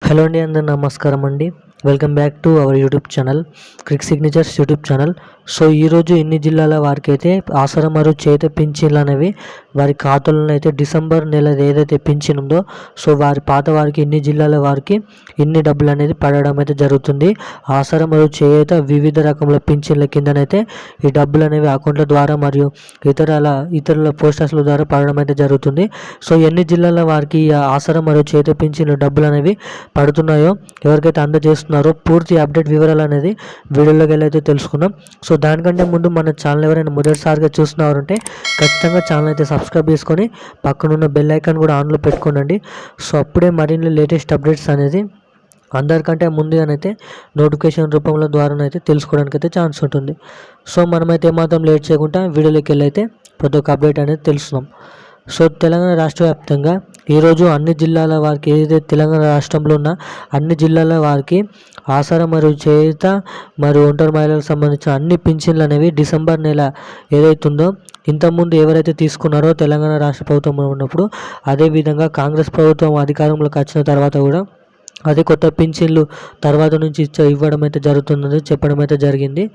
Hello అండి, అందరు నమస్కారం అండి. Welcome back to our YouTube channel, quick signatures YouTube channel. So ఈరోజు ఎన్ని జిల్లాల వారికి అయితే ఆసరా మరియు చేత పింఛన్లు అనేవి వారి ఖాతాలను అయితే డిసెంబర్ నెల ఏదైతే పింఛన్ ఉందో, సో వారి పాత వారికి ఇన్ని జిల్లాల వారికి ఇన్ని డబ్బులు అనేది పడడం అయితే జరుగుతుంది. ఆసరా మరియు చేత వివిధ రకముల పింఛన్ల కిందనైతే ఈ డబ్బులు అనేవి అకౌంట్ల ద్వారా మరియు ఇతరుల పోస్ట్ ఆఫీసుల ద్వారా పడడం అయితే జరుగుతుంది. సో ఎన్ని జిల్లాల వారికి ఈ ఆసరా మరియు చేత పింఛన్ల డబ్బులు అనేవి పడుతున్నాయో, ఎవరికైతే అందజేస్తున్నారో పూర్తి అప్డేట్ వివరాలు అనేది వీడియోలోకి వెళ్ళైతే తెలుసుకుందాం. సో దానికంటే ముందు మన ఛానల్ ఎవరైనా మొదటిసారిగా చూస్తున్నారంటే ఖచ్చితంగా ఛానల్ అయితే సబ్స్క్రైబ్ చేసుకొని పక్కనున్న బెల్ ఐకాన్ కూడా ఆన్లో పెట్టుకోండి. సో అప్పుడే మరిన్ని లేటెస్ట్ అప్డేట్స్ అనేది అందరికంటే ముందుగానైతే నోటిఫికేషన్ రూపంలో ద్వారానైతే తెలుసుకోవడానికి అయితే ఛాన్స్ ఉంటుంది. సో మనమైతే ఏమాత్రం లేట్ చేయకుండా వీడియోలోకి వెళ్ళైతే ప్రతి ఒక్క అప్డేట్ అనేది తెలుసుకుందాం. సో తెలంగాణ రాష్ట్ర వ్యాప్తంగా ఈరోజు అన్ని జిల్లాల వారికి, ఏదైతే తెలంగాణ రాష్ట్రంలో ఉన్న అన్ని జిల్లాల వారికి ఆసరా మరియు చేయూత మరియు ఒంటరి మహిళలకు సంబంధించిన అన్ని పింఛన్లు అనేవి డిసెంబర్ నెల ఏదైతుందో, ఇంతకుముందు ఎవరైతే తీసుకున్నారో తెలంగాణ రాష్ట్ర ప్రభుత్వం ఉన్నప్పుడు, అదేవిధంగా కాంగ్రెస్ ప్రభుత్వం అధికారంలోకి వచ్చిన తర్వాత కూడా అదే కొత్త పింఛన్లు తర్వాత నుంచి ఇవ్వడం అయితే జరుగుతుందని చెప్పడం అయితే జరిగింది.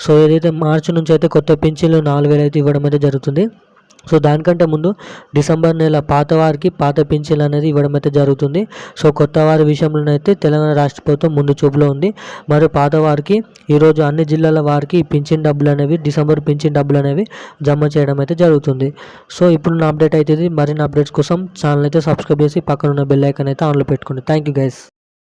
సో ఏదైతే మార్చి నుంచి అయితే కొత్త పింఛన్లు 4,000 అయితే ఇవ్వడం అయితే జరుగుతుంది. సో దానికంటే ముందు డిసెంబర్ నెల పాత వారికి పాత పింఛన్లు అనేది ఇవ్వడం అయితే జరుగుతుంది. సో కొత్త వారి విషయంలోనైతే తెలంగాణ రాష్ట్ర ప్రభుత్వం ముందు చూపులో ఉంది. మరియు పాత వారికి ఈరోజు అన్ని జిల్లాల వారికి పింఛన్ డబ్బులు అనేవి, డిసెంబర్ పింఛన్ డబ్బులు అనేవి జమ చేయడం అయితే జరుగుతుంది. సో ఇప్పుడు నా అప్డేట్ అవుతుంది. మరిన్ని అప్డేట్స్ కోసం ఛానల్ అయితే సబ్స్క్రైబ్ చేసి పక్కన ఉన్న బెల్ ఐకాన్ అయితే ఆన్లో పెట్టుకోండి. Thank you guys.